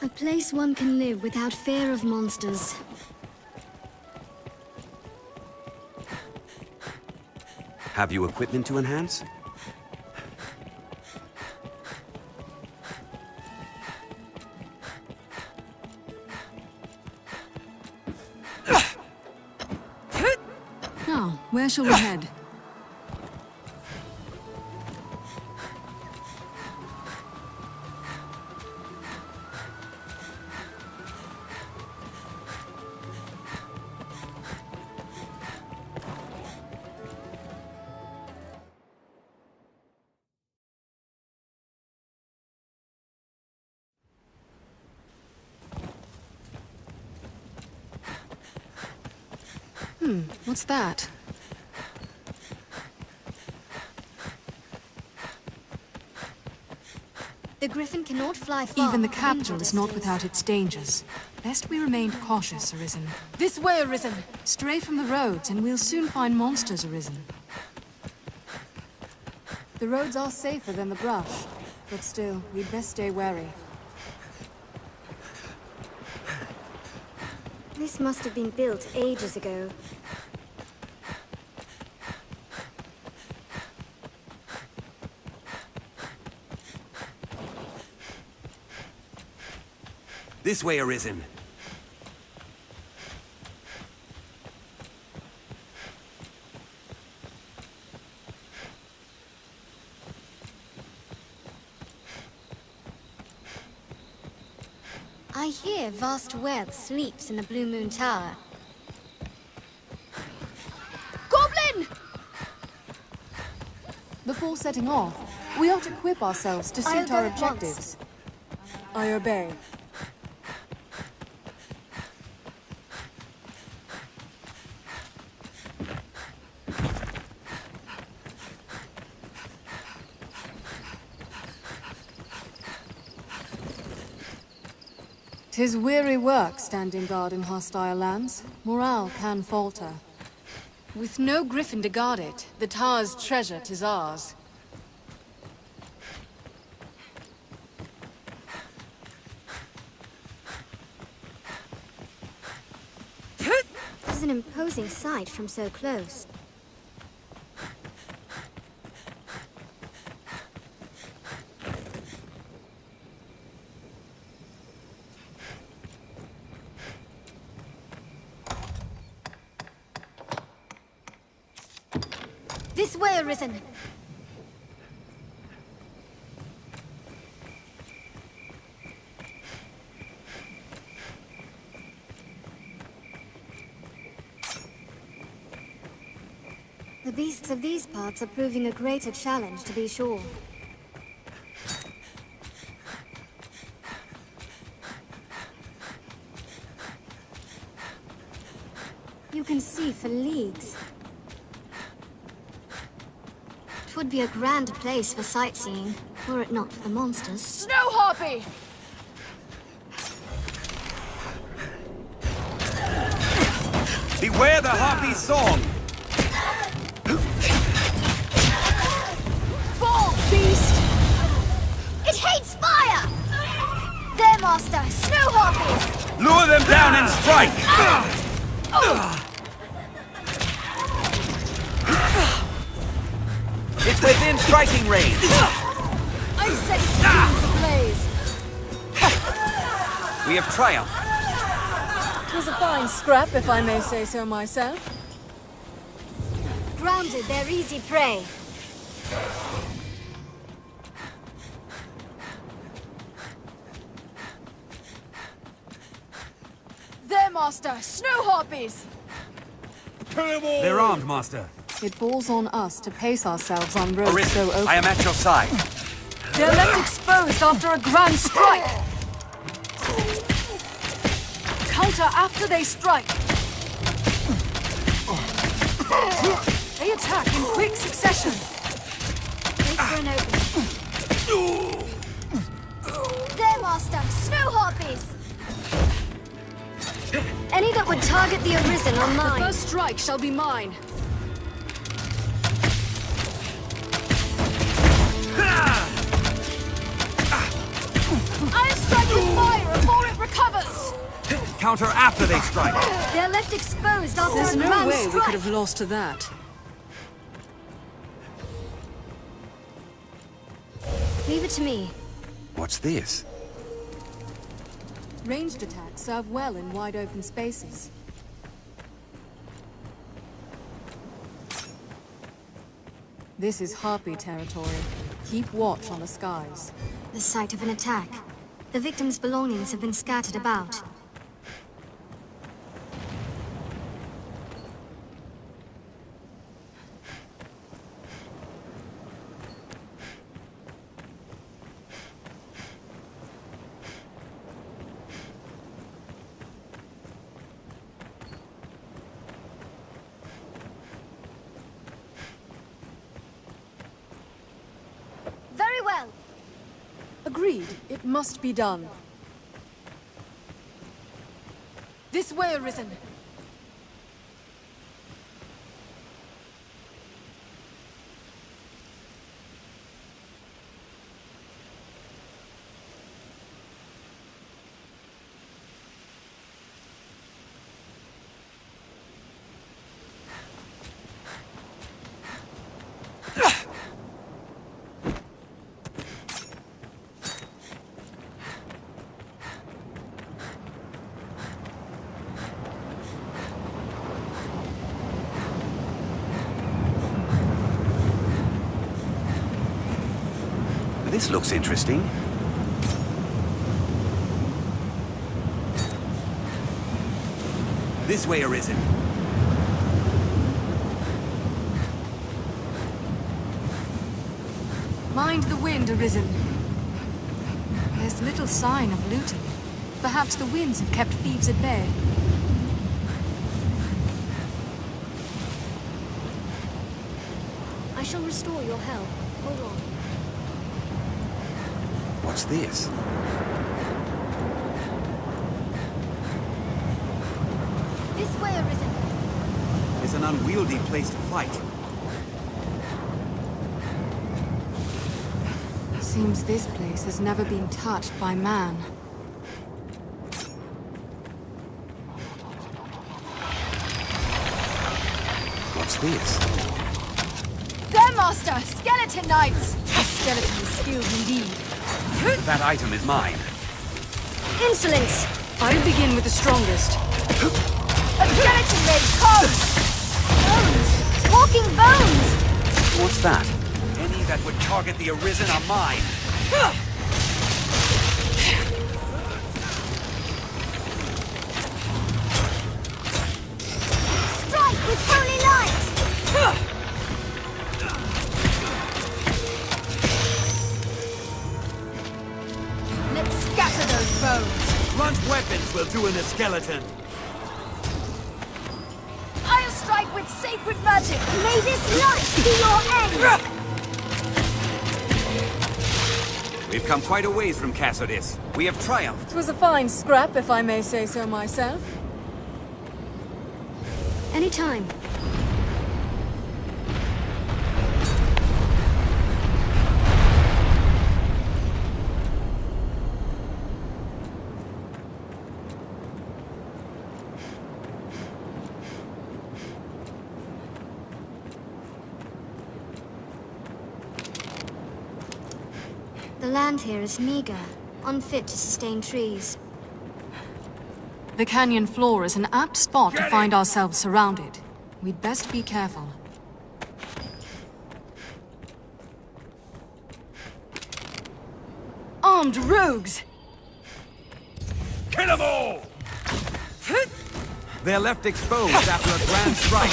A place one can live without fear of monsters. Have you equipment to enhance? Now, where shall we head? What's that? The griffin cannot fly far. Even the capital is not without its dangers. Best we remain cautious, Arisen. This way, Arisen! Stray from the roads, and we'll soon find monsters, Arisen. The roads are safer than the brush, but still, we'd best stay wary. This must have been built ages ago. This way, Arisen. I hear vast web sleeps in the Blue Moon Tower. Goblin! Before setting off, we ought to equip ourselves to suit our objectives. I obey. 'Tis weary work standing guard in hostile lands. Morale can falter. With no griffin to guard it, the tower's treasure 'tis ours. It's an imposing sight from so close. This way, Arisen! The beasts of these parts are proving a greater challenge, to be sure. You can see for leagues. 'Twould be a grand place for sightseeing, were it not for the monsters. Snow Harpy! Beware the harpy's song! Fall, beast! It hates fire! There, master! Snow harpies! Lure them down and strike! It's within striking range! I set its wings ablaze! We have triumphed. 'Twas a fine scrap, if I may say so myself. Grounded, they're easy prey. There, master! Snow Harpies! They're armed, Master. It falls on us to pace ourselves on roads Arisen, so open. I am at your side. They're left exposed after a grand strike! Counter after they strike! They attack in quick succession! Wait for an opening. There, master! Snow harpies! Any that would target the Arisen are The mine. first strike shall be mine! Iron strike with fire! counter after they strike. They're left exposed after There's a no grand way we strike. could have lost to that. Leave it to me. What's this? Ranged attacks serve well in wide open spaces. This is Harpy territory. Keep watch on the skies. The site of an attack. The victim's belongings have been scattered about. Very well. Agreed. It must be done. This way, Arisen. This looks interesting. This way, Arisen. Mind the wind, Arisen. There's little sign of looting. Perhaps the winds have kept thieves at bay. I shall restore your health. Hold on. What's this? This way, Arisen. It's an unwieldy place to fight. Seems this place has never been touched by man. What's this? There, Master! Skeleton Knights! A skeleton is skilled indeed. That item is mine. Insolence! I'll begin with the strongest. A skeleton raid comes! Bones! Walking bones! What's that? Any that would target the Arisen are mine. Strike with holy light! Let's scatter those bones! Blunt weapons will do in a skeleton. I'll strike with sacred magic! May this light be your end! We've come quite a ways from Cassodis. We have triumphed. It was a fine scrap, if I may say so myself. Anytime. The land here is meager, unfit to sustain trees. The canyon floor is an apt spot to find ourselves surrounded. We'd best be careful. Armed rogues! Kill them all! They're left exposed after a grand strike.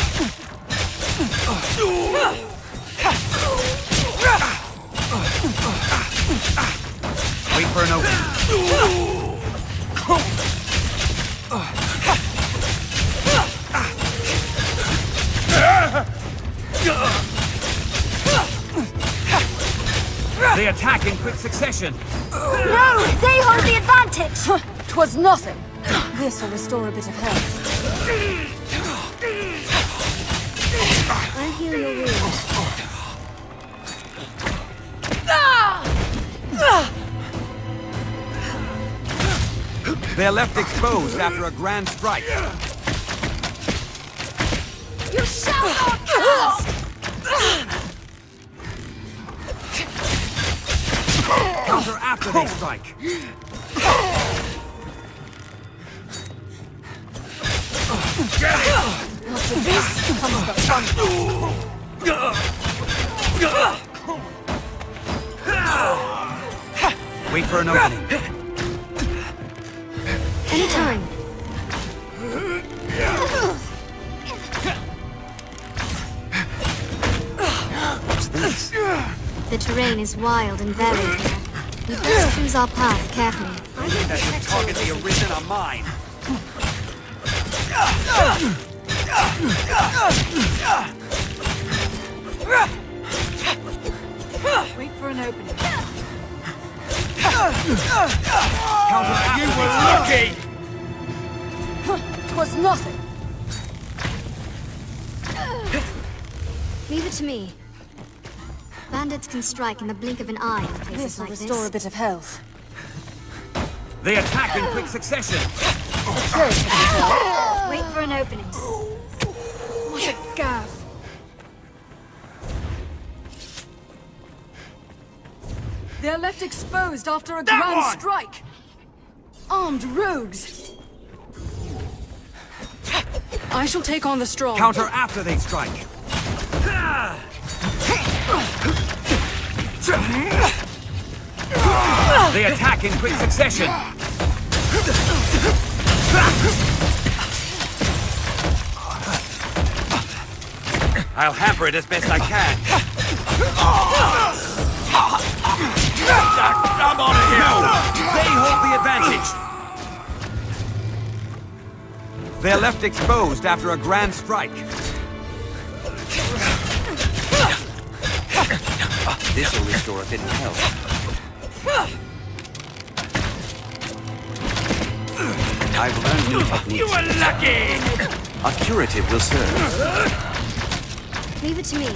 Wait for an opening. They attack in quick succession. No! They hold the advantage! 'Twas nothing. This'll restore a bit of health. I'll heal your wounds. They're left exposed after a grand strike. You shall not pass! Counter after they strike. After this comes the fun. Wait for an opening. Anytime. What's this? The terrain is wild and varied here. We best choose our path carefully. That should target the Arisen are mine. Wait for an opening. Counter after they strike. Twas nothing. Leave it to me. Bandits can strike in the blink of an eye in places This will like restore a this. bit of health. They attack in quick succession. Wait for an opening. What a gaff. They're left exposed after a grand strike. Armed rogues. I shall take on the strong. Counter after they strike. They attack in quick succession. I'll hamper it as best I can. I'm on a hill. They hold the advantage. They're left exposed after a grand strike. This will restore a bit of health. I've learned new techniques. You were lucky! A curative will serve. Leave it to me.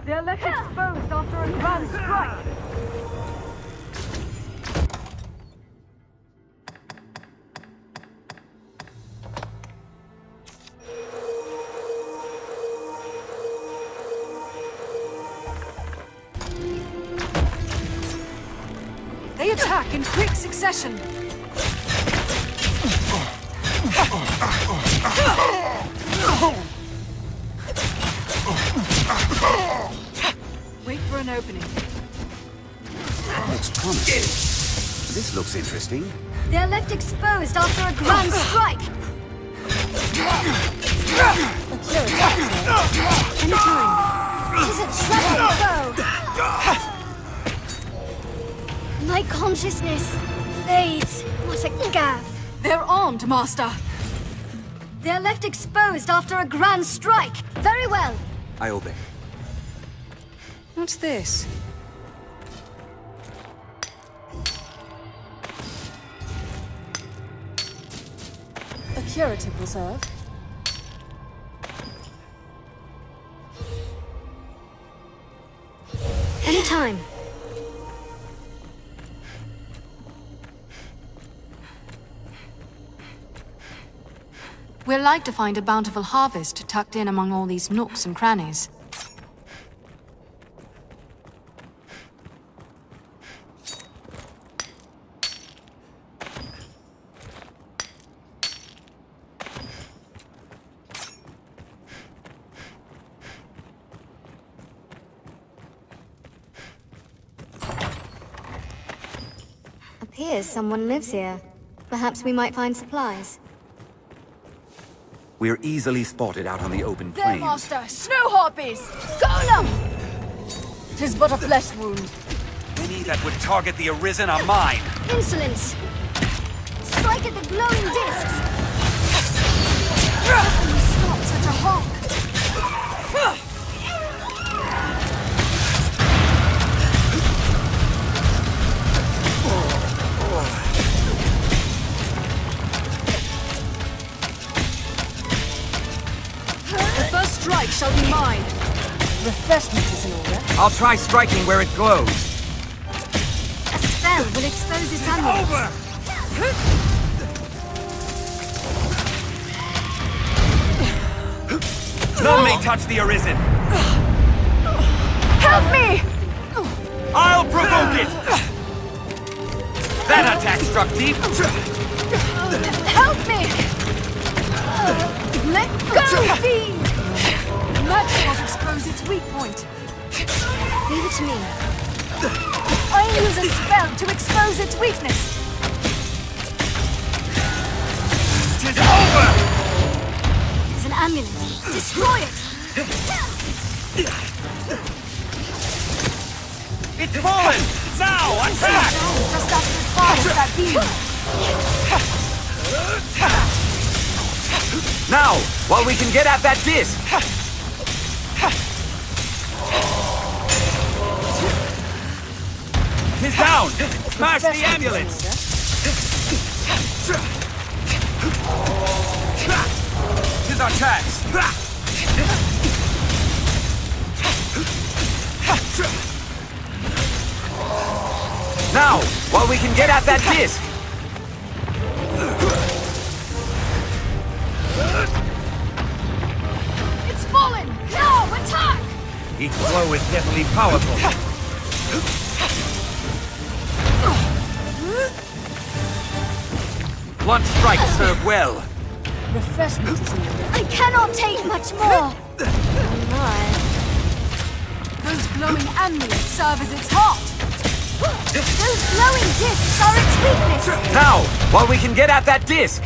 They're left exposed after a grand strike. They attack in quick succession. Wait for an opening. Looks promising. This looks interesting. They're left exposed after a grand strike. Anytime. It is a treacherous foe. My consciousness fades. What a gaff. They're armed, Master. They're left exposed after a grand strike. Very well. I obey. What's this? A curative will serve. Anytime. We'll like to find a bountiful harvest tucked in among all these nooks and crannies. Appears someone lives here. Perhaps we might find supplies. We're easily spotted out on the open There, plains. Master! Snow harpies! Golem! 'Tis but a flesh wound. Any that would target the Arisen are mine. Insolence! Strike at the glowing discs! Stop such a hawk! The first strike shall be mine. Refreshment is in order. I'll try striking where it glows. A spell will expose its amulets. None may touch the Arisen. Help me! I'll provoke it! That attack struck deep. Help me! Let go, fiend! Magic won't expose its weak point. Leave it to me. I use a spell to expose its weakness. Tis over! It's an amulet. Destroy it! It's fallen! Now, attack! Just after as far as that beam. Now, while we can get at that disc! Tis down! Smash the amulets! Tis our chance! Now, while we can get at that disc! It's fallen! Now, attack! Each blow is definitely powerful. Blunt strikes serve well. Refreshment is in order. I cannot take much more! Oh my. Those glowing amulets serve as its heart. Those glowing discs are its weakness! Now, while we can get at that disc!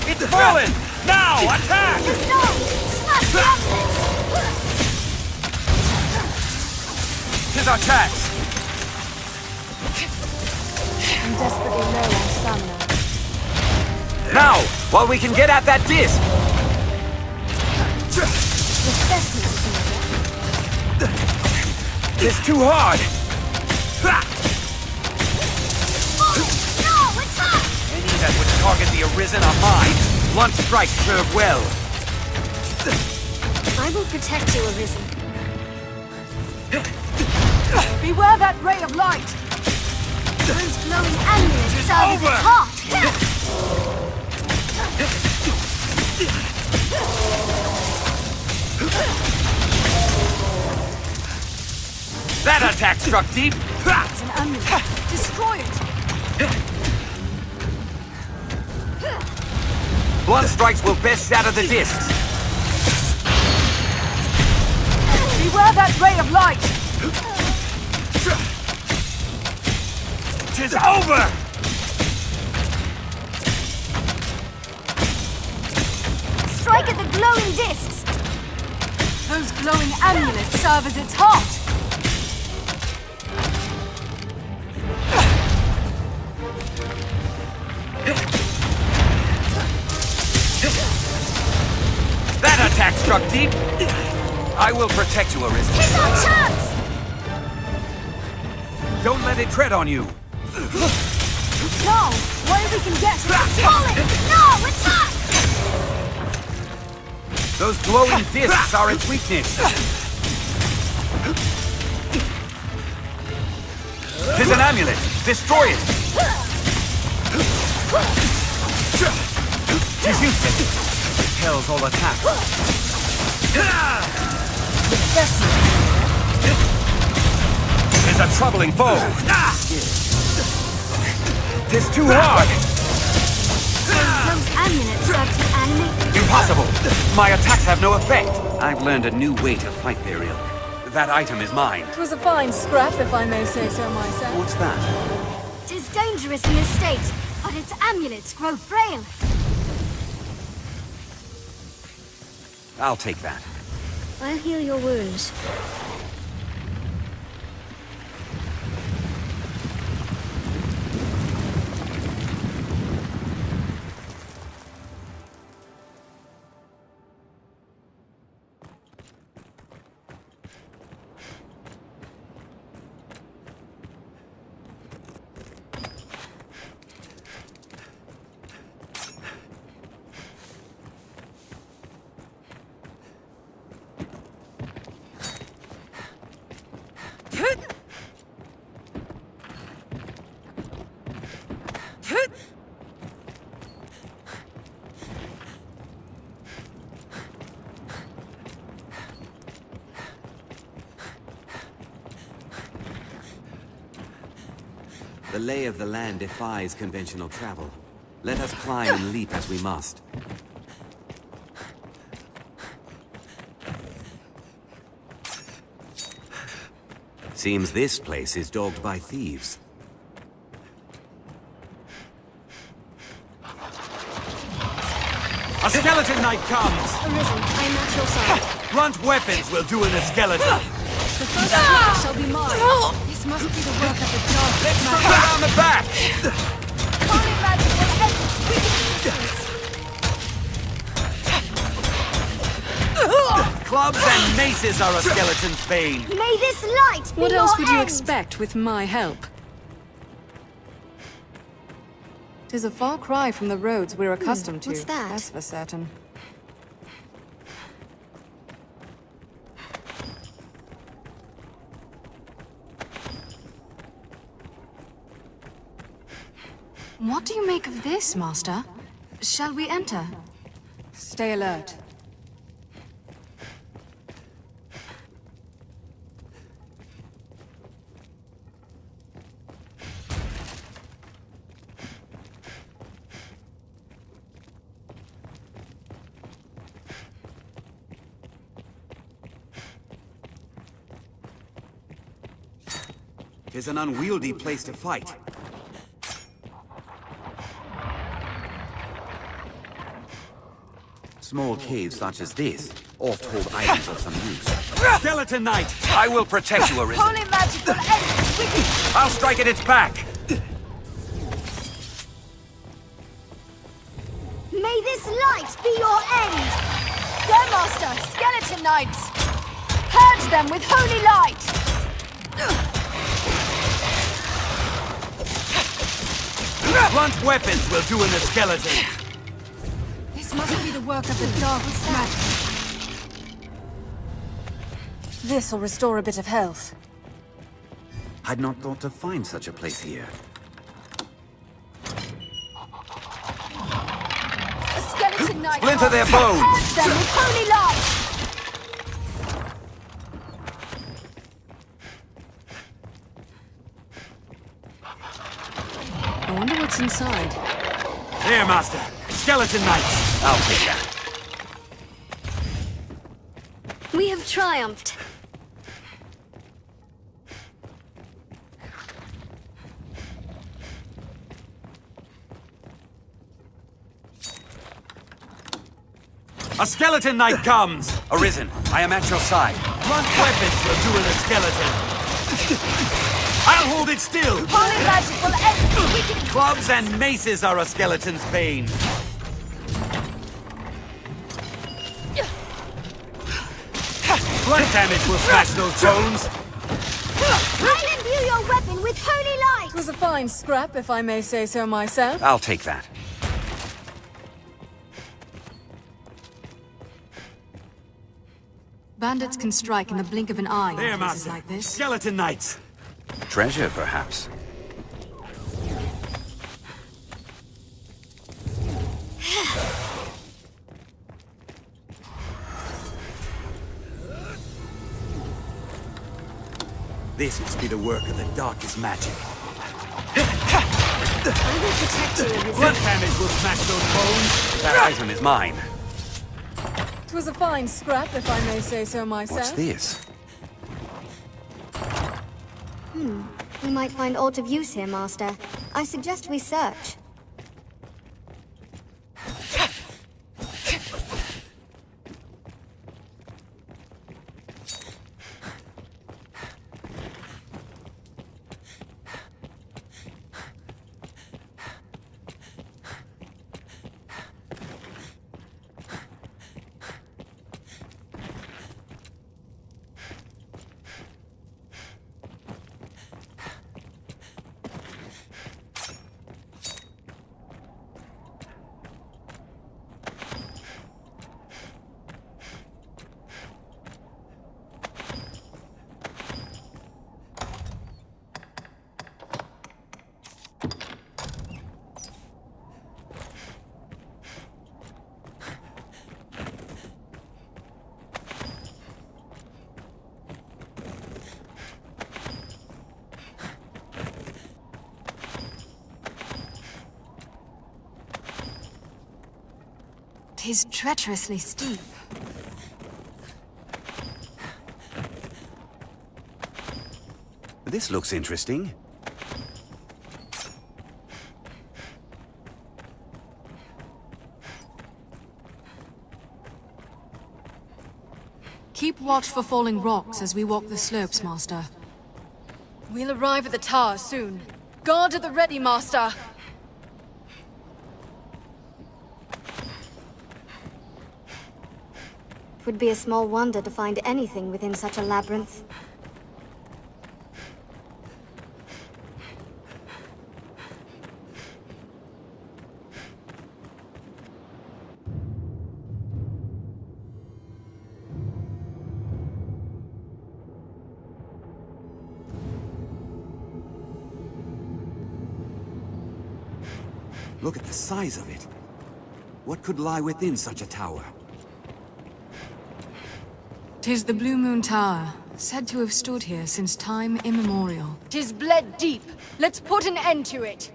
It's fallen! Now, attack! No! Smash the amulets! Tis our chance! I'm desperately low on stamina. Now, while we can get at that disc! Refreshment is in order. It's too hard! No! Attack! Any that would target the Arisen are mine. Blunt strikes serve well. I will protect you, Arisen. Beware that ray of light! Those glowing amulets serve as over. its heart! That attack struck deep. It's an amulet. Destroy it! Blunt strikes will best shatter the discs. Beware that ray of light! Tis over! Strike at the glowing discs! Those glowing amulets serve as its heart! That attack struck deep. I will protect you, Arisen. It's our chance! Don't let it tread on you. Now, while we can get it! It's falling! No! Attack! Those glowing discs are its weakness. Tis an amulet. Destroy it. Tis useless. Repels all attacks. Tis a troubling foe. Tis too hard. Those amulets serve to animate the Impossible. My attacks have no effect. I've learned a new way to fight their ilk. That item is mine. It was a fine scrap, if I may say so myself. What's that? It is dangerous in this state, but its amulets grow frail. I'll take that. I'll heal your wounds. The lay of the land defies conventional travel. Let us climb and leap as we must. Seems this place is dogged by thieves. A skeleton knight comes! Arisen, I am at your side. Blunt weapons will do in a skeleton. The first attack shall be mine. This must be the work of the dark. Let's strike her down the back! Holy magic will end this wicked resistance. Clubs and maces are a skeleton's bane. May this light be What your else would you end. expect with my help? 'Tis a far cry from the roads we're accustomed to. what's that? That's for certain. What do you make of this, Master? Shall we enter? Stay alert. Tis an unwieldy place to fight. Small caves such as this oft hold items of some use. Skeleton knight! I will protect you, Arisen. Holy magic will end this wicked. I'll strike at its back! May this light be your end. Go, Master! Skeleton Knights! Purge them with holy light! Blunt weapons will do in a skeleton. This must be the work of the darkest magic. This'll restore a bit of health. I'd not thought to find such a place here. A skeleton knight. Splinter their bones! Purge them with holy light! I wonder what's inside. There, Master. Skeleton knights! I'll take that. We have triumphed. A skeleton knight comes! Arisen, I am at your side. Blunt weapons will do in a skeleton. I'll hold it still! Holy magic will end this wicked. Clubs and maces are a skeleton's bane. Blunt damage will smash those bones. I'll imbue your weapon with holy light. It was a fine scrap, if I may say so myself. I'll take that. Bandits can strike in the blink of an eye There, in places Master. like this. Skeleton knights. Treasure, perhaps. This must be the work of the darkest magic. I will protect you, Arisen. Blunt damage will smash those bones. That item is mine. It was a fine scrap, if I may say so myself. What's this? We might find aught of use here, Master. I suggest we search. 'Tis treacherously steep. This looks interesting. Keep watch for falling rocks as we walk the slopes, Master. We'll arrive at the tower soon. Guard at the ready, Master! Would be a small wonder to find anything within such a labyrinth. Look at the size of it. What could lie within such a tower? 'Tis the Blue Moon Tower, said to have stood here since time immemorial. 'Tis bled deep. Let's put an end to it.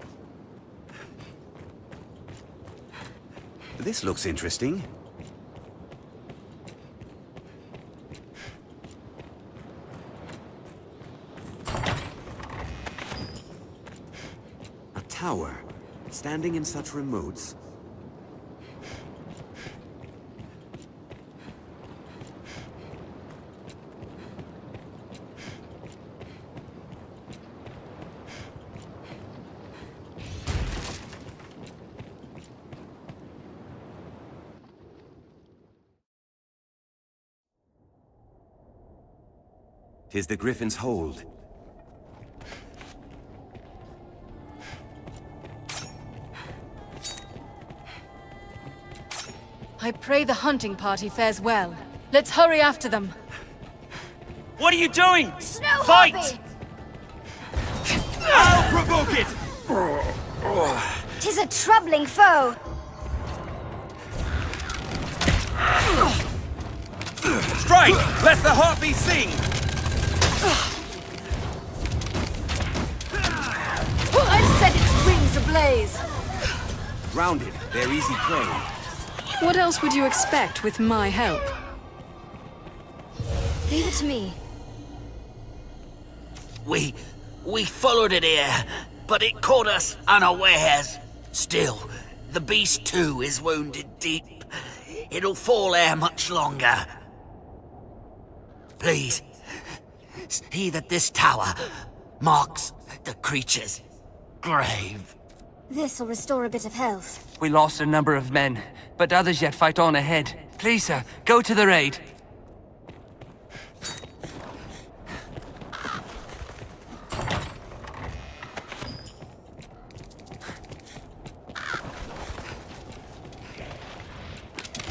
This looks interesting. A tower, standing in such remotes. Tis the Griffin's hold. I pray the hunting party fares well. Let's hurry after them. What are you doing? Snow Fight! Harpy! I'll provoke it! 'Tis a troubling foe! Strike! Let the harpy sing! I've set its wings ablaze. Rounded, they're easy prey. What else would you expect with my help? Leave it to me. We followed it here, but it caught us unawares. Still, the beast too is wounded deep. It'll fall ere much longer. Please, see that this tower marks the creature's grave. This'll restore a bit of health. We lost a number of men, but others yet fight on ahead. Please, sir, go to the raid.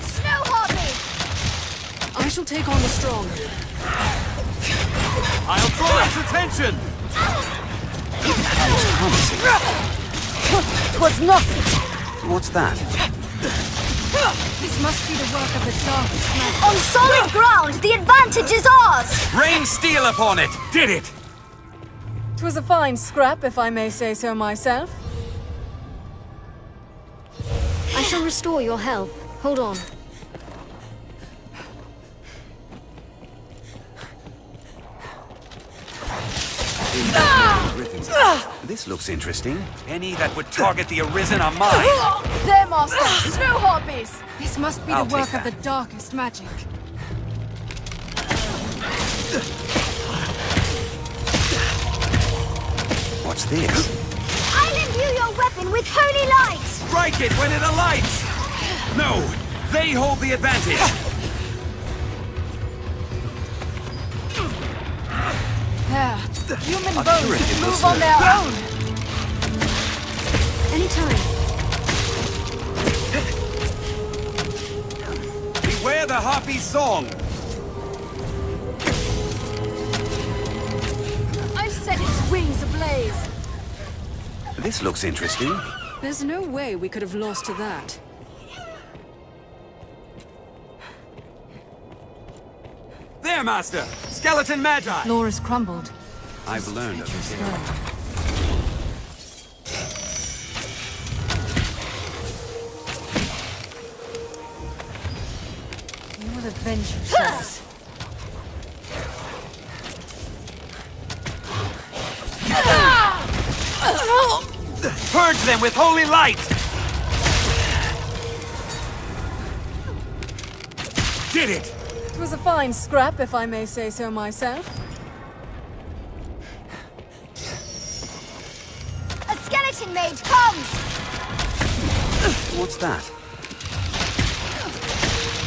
Snow Harpy! I shall take on the strong. I'll draw its attention! Twas nothing! What's that? This must be the work of the darkest magic. On solid ground, the advantage is ours! Rain steel upon it! Did it! 'Twas a fine scrap, if I may say so myself. I shall restore your health. Hold on. This looks interesting. Any that would target the Arisen are mine. There, Master! Snow Harpies! This must be I'll the work take of the that. darkest magic. What's this? I'll imbue your weapon with holy light! Strike it when it alights! No, they hold the advantage. There. Human I'm bones sure it can will move on serve. their own. Anytime. Beware the harpy song. I've set its wings ablaze. This looks interesting. There's no way we could have lost to that. There, Master! Skeleton Magi! Floor is crumbled. I've learned of this era. Purge them with holy light! Did it! It was a fine scrap, if I may say so myself. A skeleton mage comes! What's that?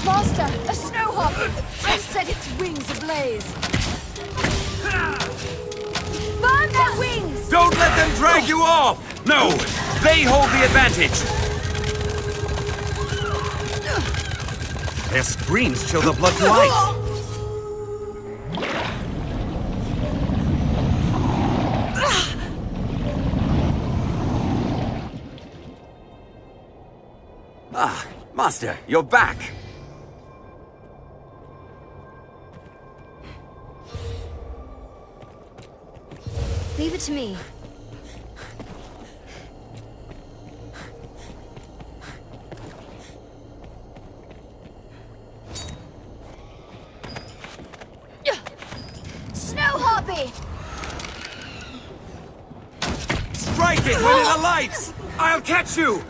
Master, a snow harpy! I set its wings ablaze. Burn their wings! Don't let them drag you off! No! They hold the advantage! Their screams chill the blood to ice! Ah, Master, you're back! Leave it to me. Snow harpy! Strike it when it alights! I'll catch you!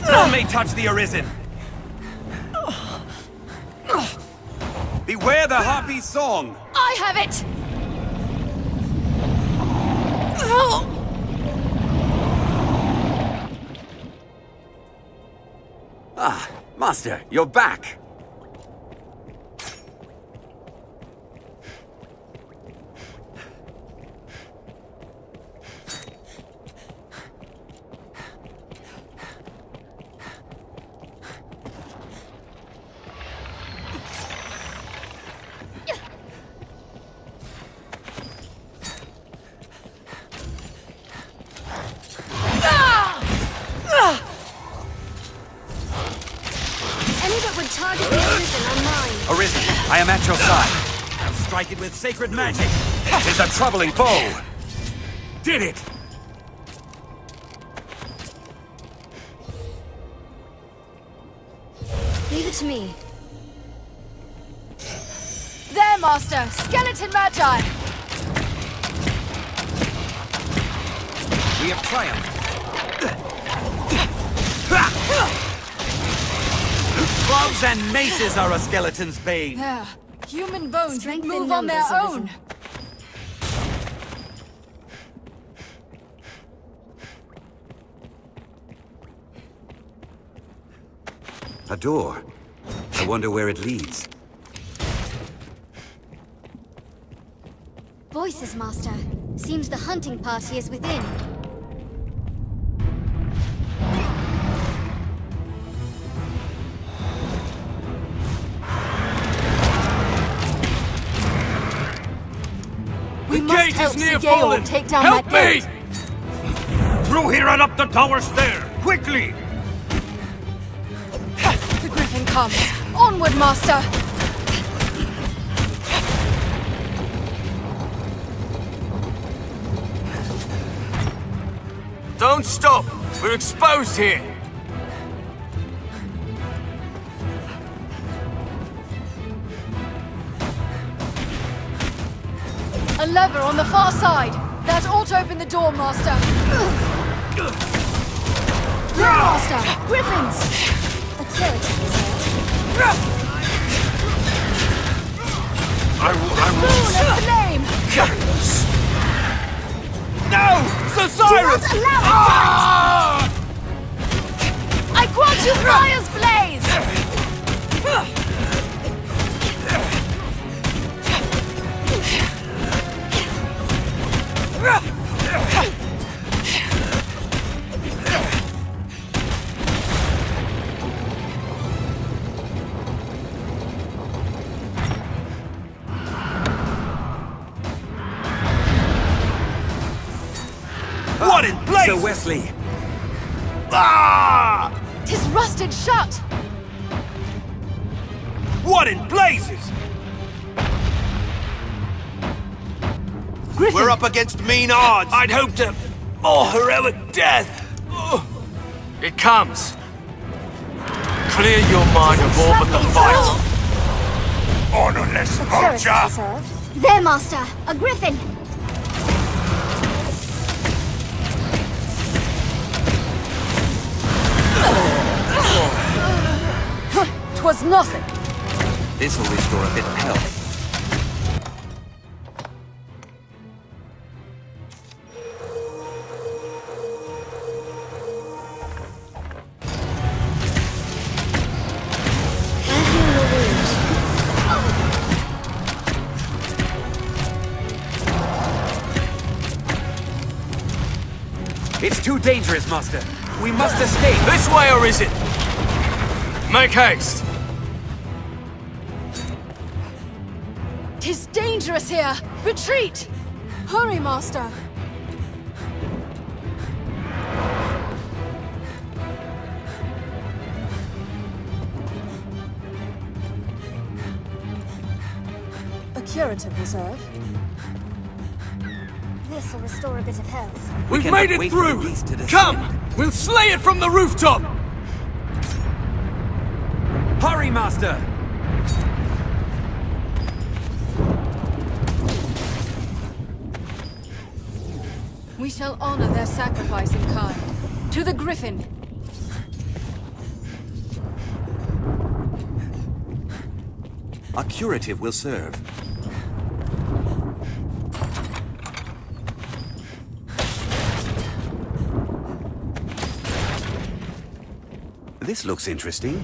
None may touch the Arisen! Beware the harpy's song! I have it! Ah, Master, you're back! Any that would target the Arisen are mine. Arisen, I am at your side. I'll strike it with sacred magic. Tis a troubling foe. Did it! Leave it to me. There, Master! Skeleton Magi! We have triumphed. Clubs and maces are a skeleton's bane. There. Human bones Strength move in on their numbers, own. Arisen. A door. I wonder where it leads. Voices, Master. Seems the hunting party is within. We The must gate help is near Sigeo fallen! take down Help that me! gate. Through here and up the tower stair! Quickly! The griffin comes. Onward, Master! Don't stop! We're exposed here! A lever on the far side. That ought to open the door, Master. There, Master! Griffins! A cleric is here. Moon and flame! No! Sir Cyrus! Do not allow it! I grant you fire's blaze! What in place? Sir Wesley. Ah! 'Tis rusted shut! What in blazes? Griffin! We're up against mean odds. I'd hoped a more heroic death. It comes. Clear your mind of all but the fight. Honorless A cleric vulture! deserved. There, Master! A griffin! 'Twas nothing. This'll restore a bit of health. I heal your wounds. It's too dangerous, Master. We must escape. This way, Arisen! Make haste! 'Tis dangerous here! Retreat! Hurry, Master! A curative reserve. This'll restore a bit of health. We've cannot made it wait for the through! beast to descend. Come! We'll slay it from the rooftop! Hurry, Master! We shall honor their sacrifice in kind. To the Griffin! A curative will serve. This looks interesting.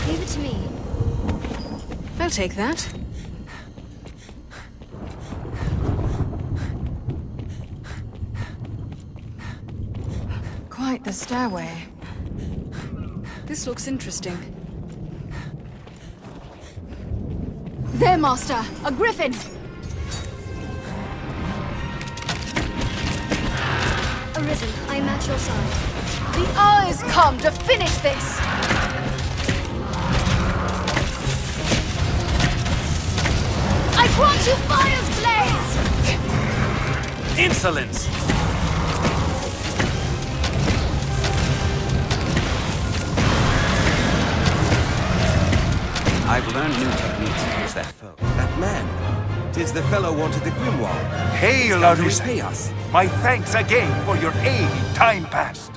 Leave it to me. I'll take that. Quite the stairway. This looks interesting. There, Master! A griffin! Arisen, I am at your side. The hour has come to finish this! I grant you fire's blaze! Insolence! I've learned new techniques against that foe. That man! 'Tis the fellow wanted the grimoire. Hail, Come to Arisen. repay us. My thanks again for your aid in time past.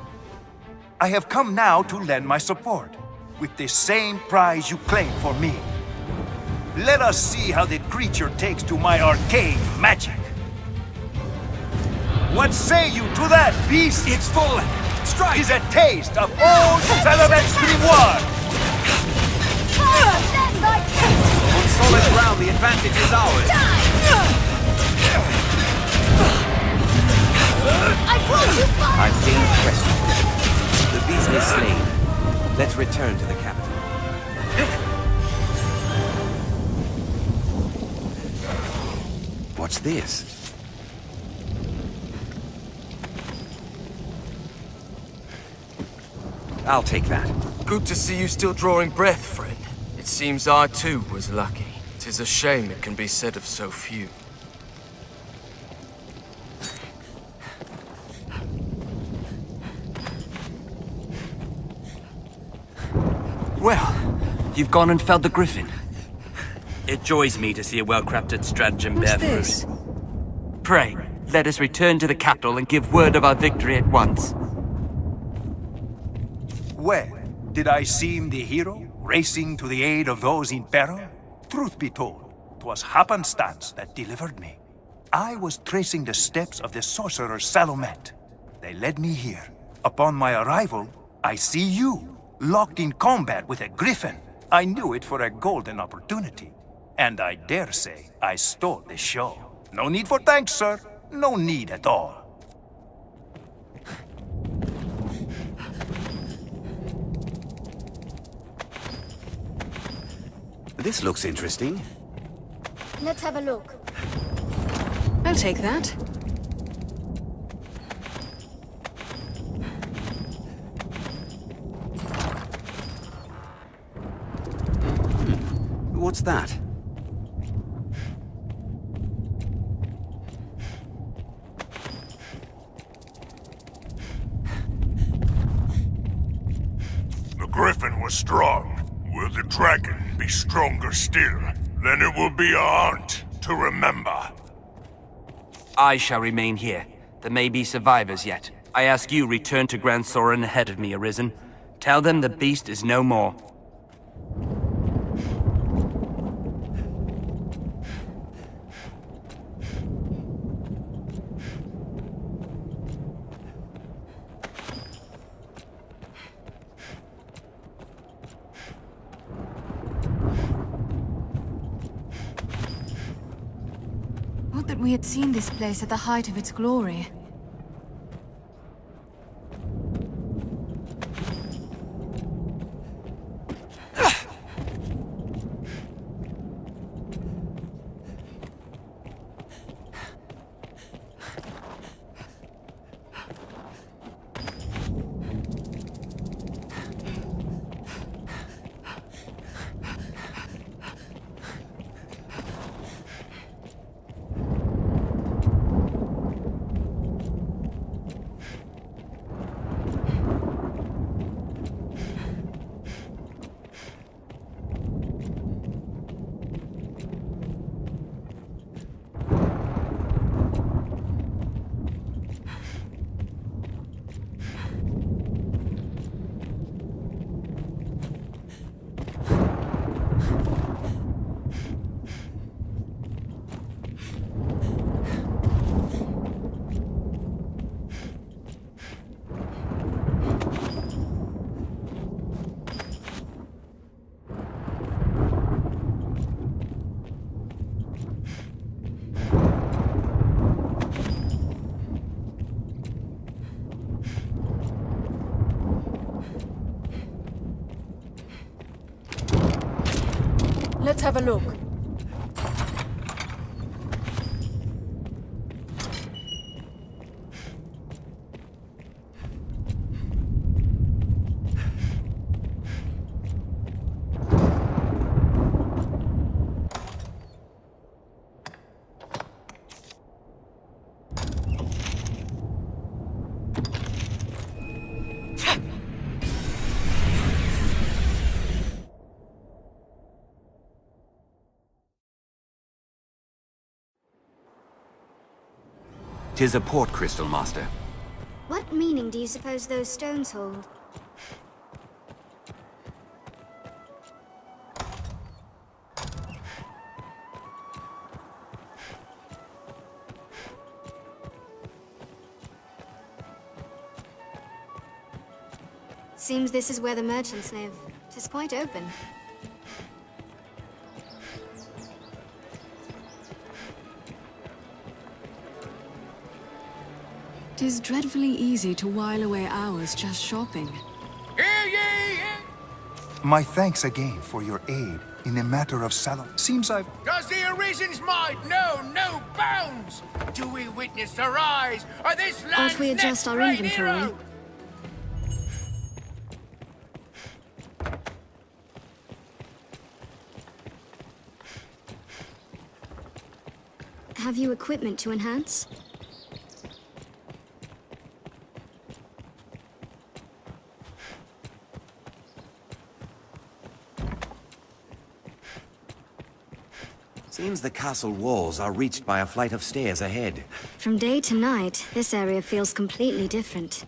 I have come now to lend my support, with the same prize you claimed for me. Let us see how the creature takes to my arcane magic. What say you to that, beast? It's fallen! Strike! Is a taste of old Salaman's grimoire! On solid ground, the advantage is ours. I grant you fire! I've gained prestige. The beast is slain. Let's return to the capital. What's this? I'll take that. Good to see you still drawing breath, friend. It seems I too was lucky. 'Tis a shame it can be said of so few. Well, you've gone and felled the griffin. It joys me to see a well-crafted stratagem What's bear fruit. this? Pray, let us return to the capital and give word of our victory at once. Well, did I seem the hero, racing to the aid of those in peril? Truth be told, 'twas happenstance that delivered me. I was tracing the steps of the sorcerer Salumet. They led me here. Upon my arrival, I see you, locked in combat with a griffin. I knew it for a golden opportunity. And I dare say I stole the show. No need for thanks, sir. No need at all. This looks interesting. Let's have a look. I'll take that. What's that? The griffin was strong. Will the dragon be stronger still? Then it will be a hunt to remember. I shall remain here. There may be survivors yet. I ask you return to Grand Soren ahead of me, Arisen. Tell them the beast is no more. Would that we had seen this place at the height of its glory. Let's have a look. Tis a port crystal, Master. What meaning do you suppose those stones hold? Seems this is where the merchants live. 'Tis quite open. Tis dreadfully easy to while away hours just shopping. My thanks again for your aid in the matter of Salom. Seems I've... Does the Arisen's might know no bounds? Do we witness the rise of this land's Aren't we adjust next our great inventory? hero? Have you equipment to enhance? Seems the castle walls are reached by a flight of stairs ahead. From day to night, this area feels completely different.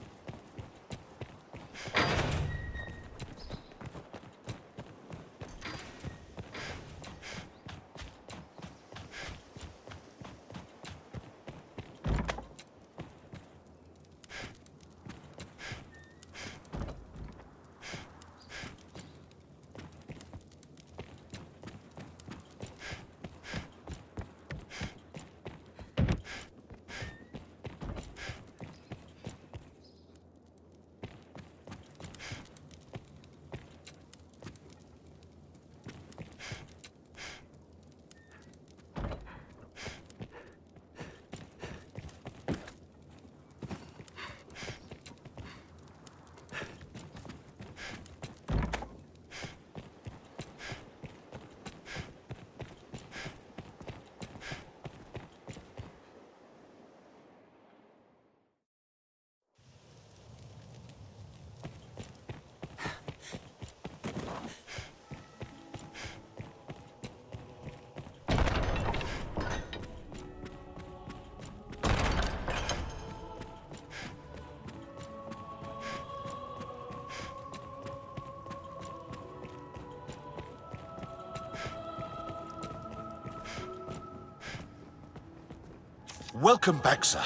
Welcome back, sir.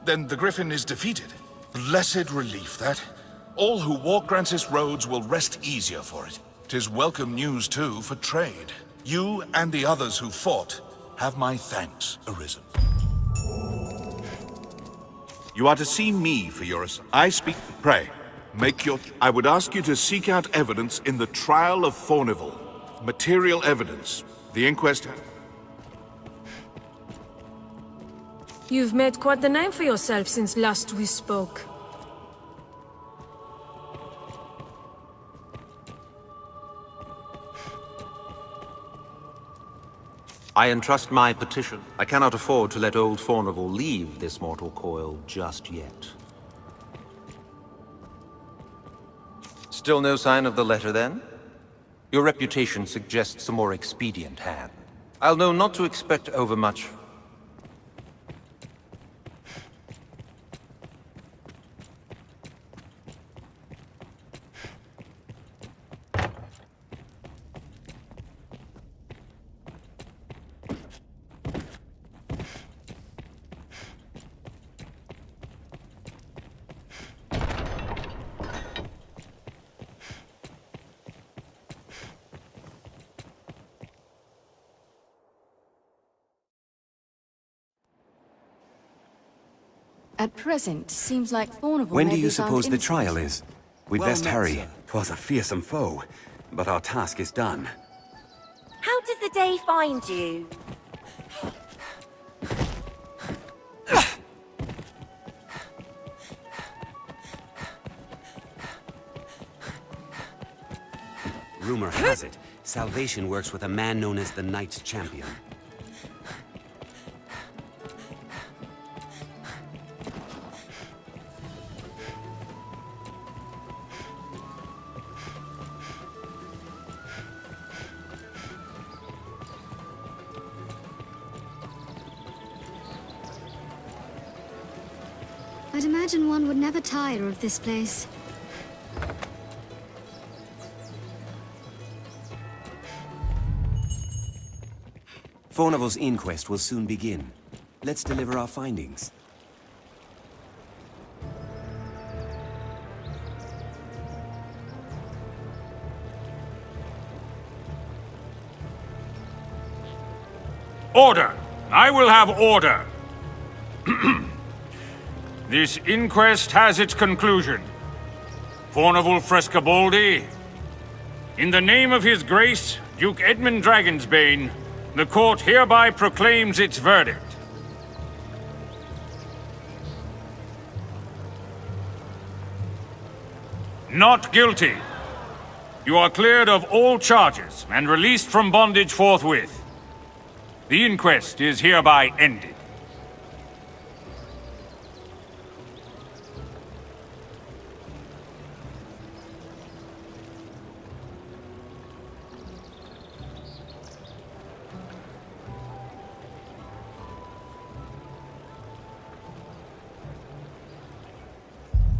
Then the Griffin is defeated. Blessed relief, that. All who walk Grancis roads will rest easier for it. 'Tis welcome news, too, for trade. You and the others who fought have my thanks, Arisen. You are to see me for your... I speak... Pray, make your... I would ask you to seek out evidence in the trial of Fornival. Material evidence. The inquest... You've made quite the name for yourself since last we spoke. I entrust my petition. I cannot afford to let old Fornival leave this mortal coil just yet. Still no sign of the letter, then? Your reputation suggests a more expedient hand. I'll know not to expect overmuch. At present, seems like Fornival When may do you be found suppose the innocent. trial is? We'd Well best met, hurry. sir. 'Twas a fearsome foe, but our task is done. How does the day find you? Rumor has it, Salvation works with a man known as the Knight Champion. I'd imagine one would never tire of this place. Fornival's inquest will soon begin. Let's deliver our findings. Order! I will have order! This inquest has its conclusion. Fornival Frescobaldi, in the name of His Grace, Duke Edmund Dragonsbane, the court hereby proclaims its verdict. Not guilty. You are cleared of all charges and released from bondage forthwith. The inquest is hereby ended.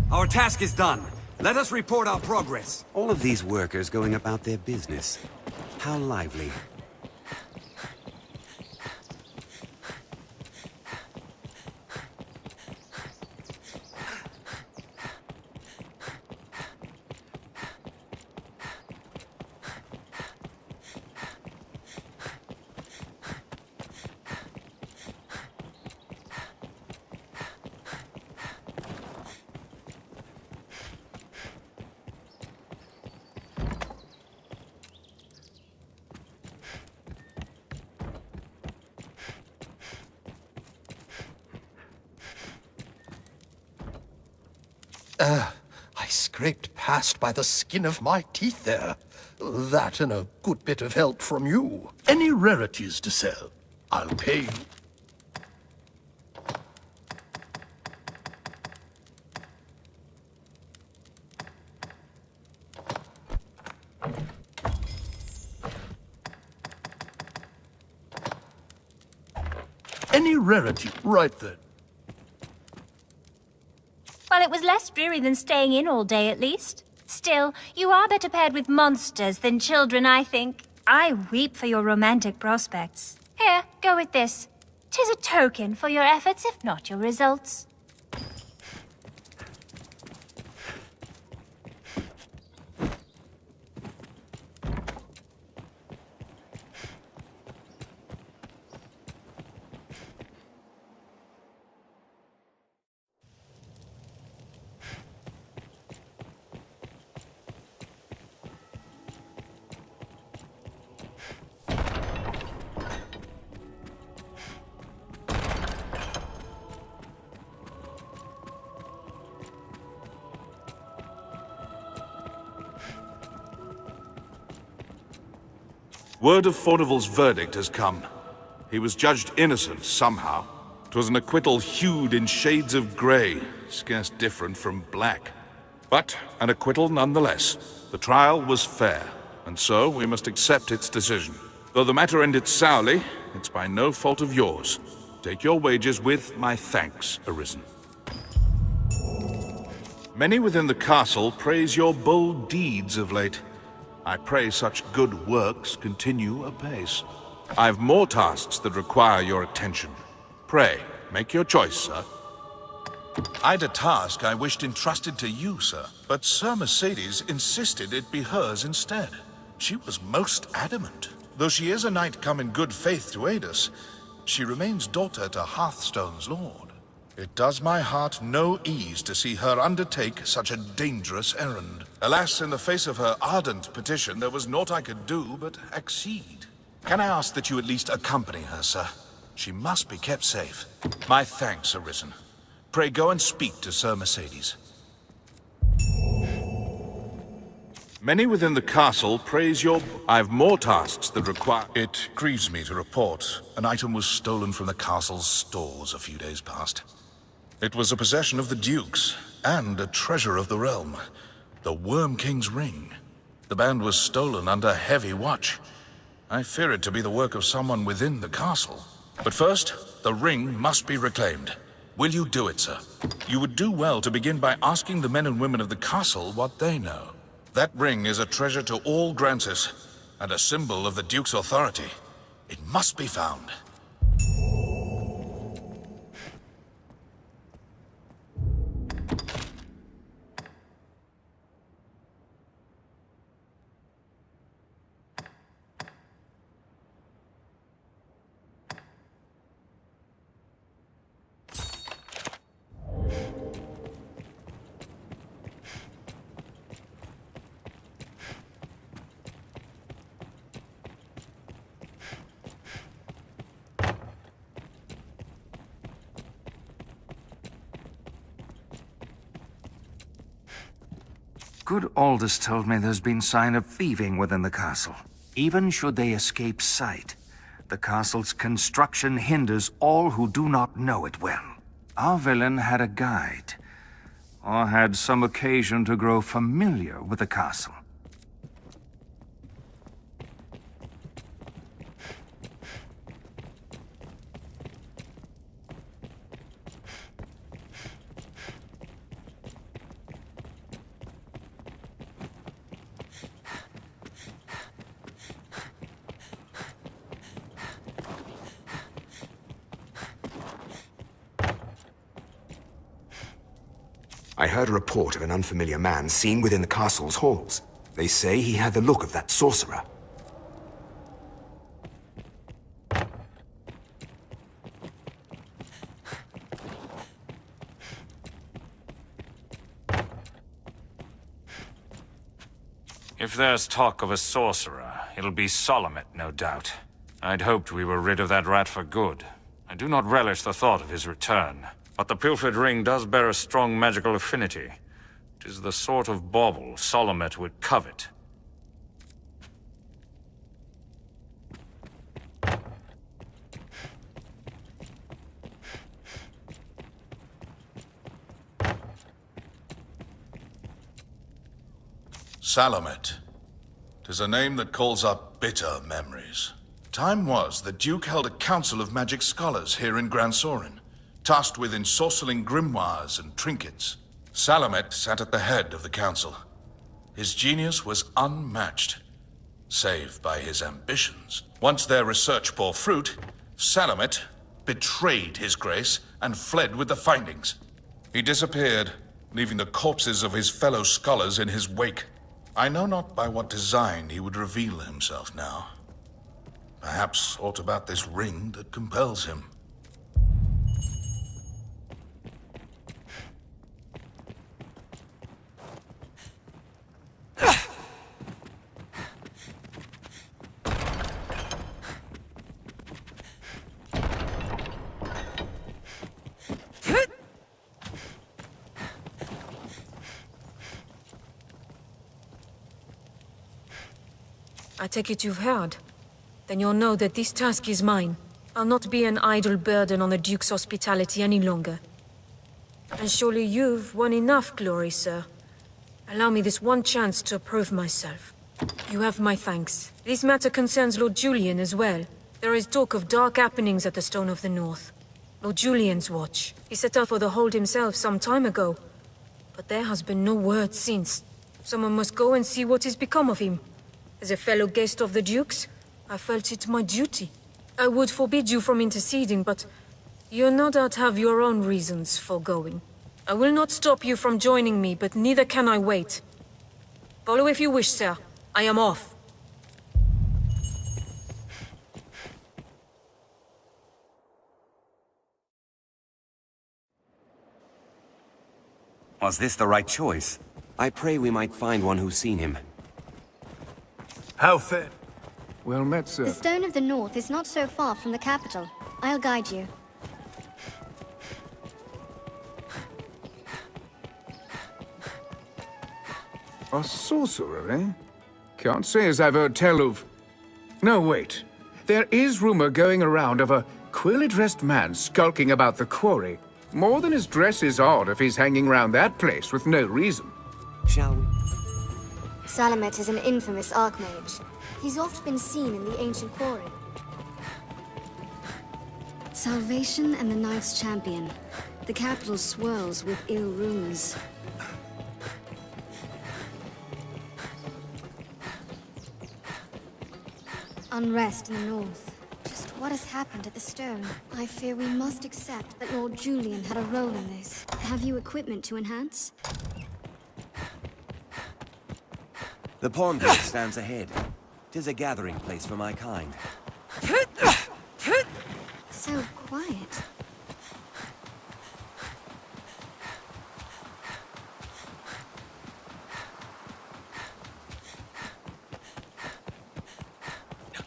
Our task is done. Let us report our progress. All of these workers going about their business. How lively. I scraped past by the skin of my teeth there. That and a good bit of help from you. Any rarities to sell? I'll pay you. Any rarity, right then. Well, it was less dreary than staying in all day, at least. Still, you are better paired with monsters than children, I think. I weep for your romantic prospects. Here, go with this. 'Tis a token for your efforts, if not your results. Word of Fornival's verdict has come. He was judged innocent somehow. 'Twas an acquittal hued in shades of grey, scarce different from black. But an acquittal nonetheless. The trial was fair, and so we must accept its decision. Though the matter ended sourly, it's by no fault of yours. Take your wages with my thanks, Arisen. Many within the castle praise your bold deeds of late. I pray such good works continue apace. I've more tasks that require your attention. Pray, make your choice, sir. I'd a task I wished entrusted to you, sir, but Sir Mercedes insisted it be hers instead. She was most adamant. Though she is a knight come in good faith to aid us, she remains daughter to Hearthstone's lord. It does my heart no ease to see her undertake such a dangerous errand. Alas, in the face of her ardent petition, there was naught I could do but accede. Can I ask that you at least accompany her, sir? She must be kept safe. My thanks, Arisen. Pray go and speak to Sir Mercedes. Many within the castle praise your... I've more tasks that require... It grieves me to report an item was stolen from the castle's stores a few days past. It was a possession of the Duke's, and a treasure of the realm. The Worm King's ring. The band was stolen under heavy watch. I fear it to be the work of someone within the castle. But first, the ring must be reclaimed. Will you do it, sir? You would do well to begin by asking the men and women of the castle what they know. That ring is a treasure to all Grancis, and a symbol of the Duke's authority. It must be found. Good Aldous told me there's been sign of thieving within the castle. Even should they escape sight, the castle's construction hinders all who do not know it well. Our villain had a guide, or had some occasion to grow familiar with the castle. I heard a report of an unfamiliar man seen within the castle's halls. They say he had the look of that sorcerer. If there's talk of a sorcerer, it'll be Solomet, no doubt. I'd hoped we were rid of that rat for good. I do not relish the thought of his return. But the pilfered ring does bear a strong magical affinity. 'Tis the sort of bauble Solomet would covet. Salomet. 'Tis a name that calls up bitter memories. Time was the Duke held a council of magic scholars here in Gran Soren, tasked with ensorceling grimoires and trinkets. Salomet sat at the head of the council. His genius was unmatched, save by his ambitions. Once their research bore fruit, Salomet betrayed his grace, and fled with the findings. He disappeared, leaving the corpses of his fellow scholars in his wake. I know not by what design he would reveal himself now. Perhaps aught about this ring that compels him. I take it you've heard. Then you'll know that this task is mine. I'll not be an idle burden on the Duke's hospitality any longer. And surely you've won enough glory, sir. Allow me this one chance to prove myself. You have my thanks. This matter concerns Lord Julian as well. There is talk of dark happenings at the Stone of the North. Lord Julian's watch. He set out for the hold himself some time ago. But there has been no word since. Someone must go and see what has become of him. As a fellow guest of the Duke's, I felt it my duty. I would forbid you from interceding, but you no doubt have your own reasons for going. I will not stop you from joining me, but neither can I wait. Follow if you wish, sir. I am off. Was this the right choice? I pray we might find one who's seen him. How fair? Well met, sir. The Stone of the North is not so far from the capital. I'll guide you. A sorcerer, eh? Can't say as I've heard tell of... No, wait. There is rumor going around of a queerly-dressed man skulking about the quarry. More than his dress is odd if he's hanging around that place with no reason. Shall we? Salamet is an infamous archmage. He's oft been seen in the ancient quarry. Salvation and the Knight's Champion. The capital swirls with ill rumors. Unrest in the north. Just what has happened at the stone? I fear we must accept that Lord Julian had a role in this. Have you equipment to enhance? The pawn gate stands ahead. 'Tis a gathering place for my kind. So quiet.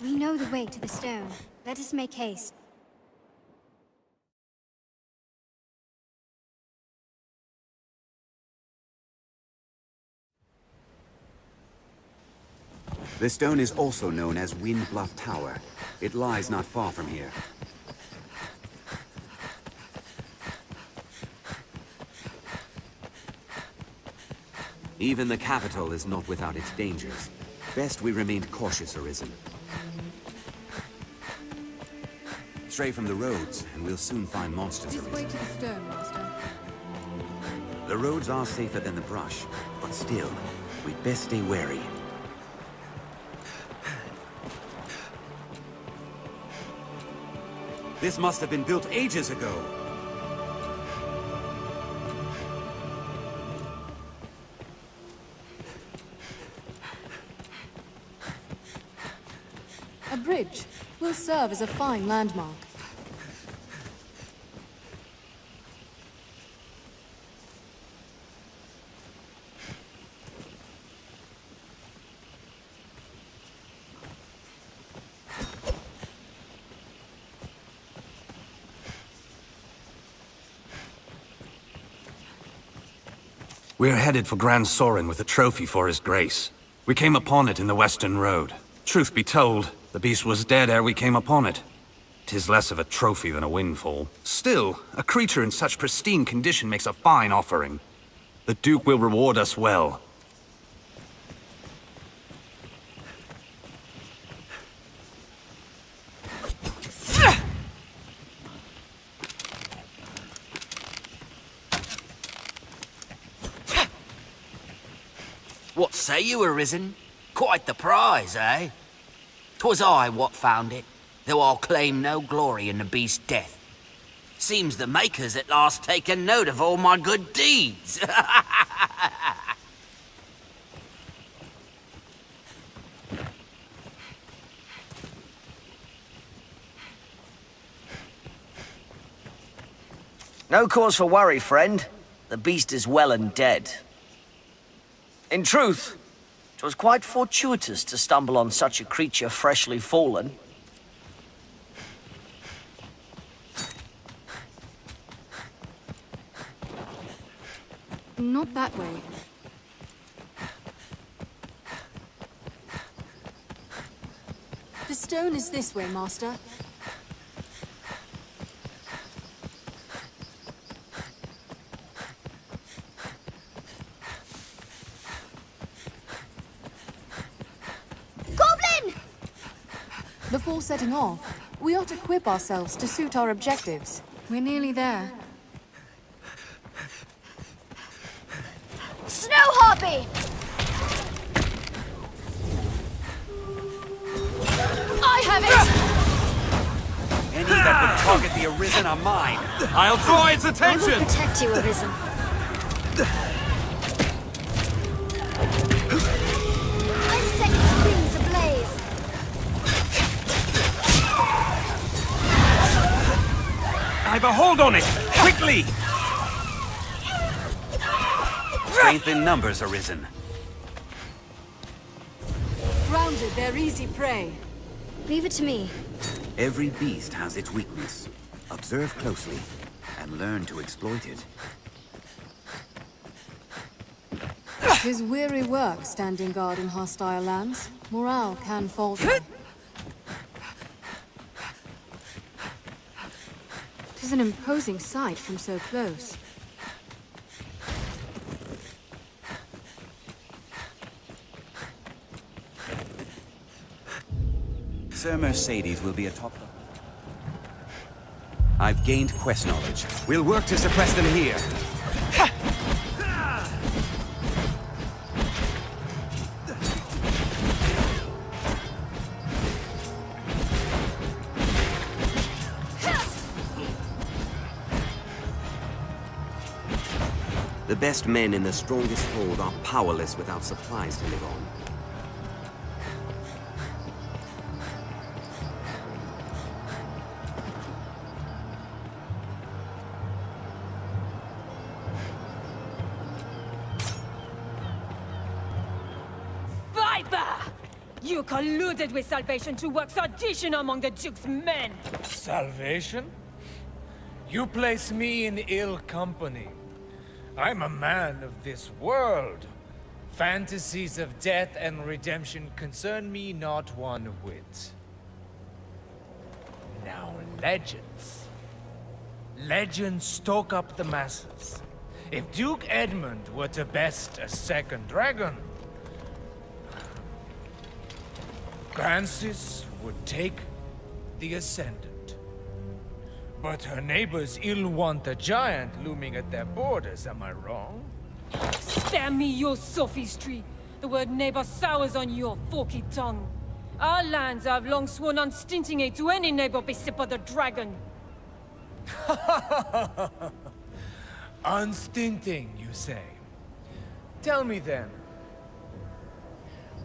We know the way to the stone. Let us make haste. The stone is also known as Wind Bluff Tower. It lies not far from here. Even the capital is not without its dangers. Best we remained cautious, Arisen. Stray from the roads, and we'll soon find monsters, This way Arisen. to the stone, Master. The roads are safer than the brush, but still, we'd best stay wary. This must have been built ages ago. A bridge will serve as a fine landmark. We're headed for Grand Sorin with a trophy for his grace. We came upon it in the Western Road. Truth be told, the beast was dead ere we came upon it. 'Tis less of a trophy than a windfall. Still, a creature in such pristine condition makes a fine offering. The Duke will reward us well. What say you, Arisen? Quite the prize, eh? 'Twas I what found it, though I'll claim no glory in the beast's death. Seems the Maker's at last taken note of all my good deeds. No cause for worry, friend. The beast is well and dead. In truth, it was quite fortuitous to stumble on such a creature freshly fallen. Not that way. The stone is this way, Master. Goblin! Before setting off, we ought to equip ourselves to suit our objectives. We're nearly there. Snow Harpy! I have it! Any that would target the Arisen are mine. I'll draw its I attention! will protect you, Arisen. 5 seconds, rings ablaze. I've a hold on it! Quickly! Strength in numbers, Arisen. Grounded, they're easy prey. Leave it to me. Every beast has its weakness. Observe closely, and learn to exploit it. 'Tis weary work standing guard in hostile lands. Morale can falter. 'Tis an imposing sight from so close. Sir Mercedes will be atop. I've gained quest knowledge. We'll work to suppress them here. The best men in the strongest hold are powerless without supplies to live on. You colluded with Salvation to work sedition among the Duke's men! Salvation? You place me in ill company. I'm a man of this world. Fantasies of death and redemption concern me not one whit. Now, legends. Legends stoke up the masses. If Duke Edmund were to best a second dragon, Francis would take the Ascendant. But her neighbors ill want a giant looming at their borders, am I wrong? Spare me your sophistry! The word neighbor sours on your forky tongue. Our lands have long sworn unstinting aid to any neighbor beset by the dragon. Unstinting, you say? Tell me then,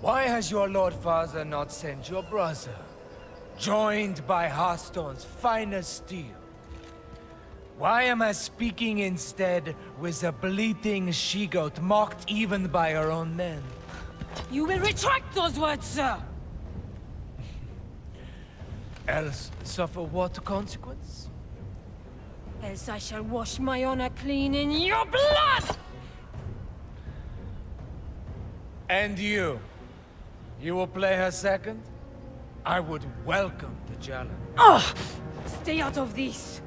why has your Lord Father not sent your brother, joined by Hearthstone's finest steel? Why am I speaking instead with a bleating she-goat mocked even by her own men? You will retract those words, sir! Else suffer what consequence? Else I shall wash my honor clean in your blood! And you? You will play her second? I would welcome the challenge. Ugh! Stay out of this!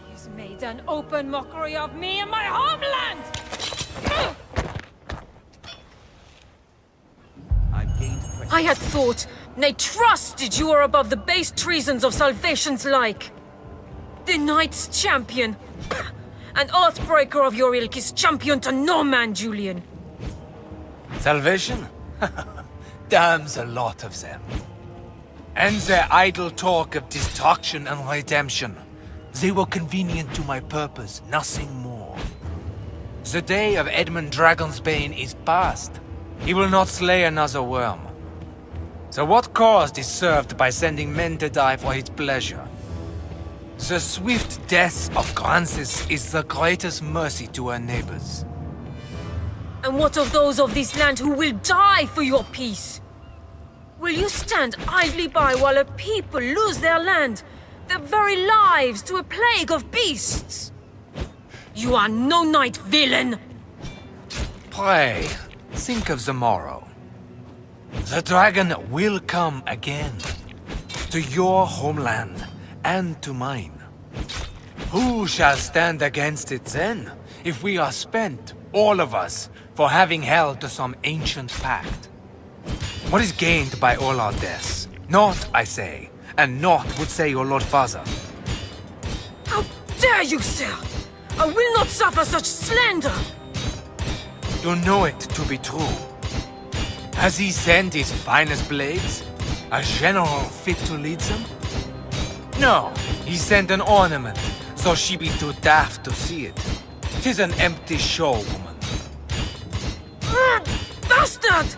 He's made an open mockery of me and my homeland! I had thought, nay trusted you were above the base treasons of Salvation's like. The Knight's champion! An oathbreaker of your ilk is champion to no man, Julian. Salvation? Damn's a lot of them. And their idle talk of destruction and redemption. They were convenient to my purpose, nothing more. The day of Edmund Dragonsbane is past. He will not slay another worm. So what cause is served by sending men to die for his pleasure? The swift death of Grancis is the greatest mercy to her neighbors. And what of those of this land who will die for your peace? Will you stand idly by while a people lose their land, their very lives to a plague of beasts? You are no knight, villain! Pray, think of the morrow. The dragon will come again. To your homeland, and to mine. Who shall stand against it then, if we are spent, all of us, for having held to some ancient pact? What is gained by all our deaths? Naught, I say, and naught would say your Lord Father. How dare you, sir! I will not suffer such slander! You know it to be true. Has he sent his finest blades? A general fit to lead them? No, he sent an ornament, so she be too daft to see it. 'Tis an empty show, woman. Bastard!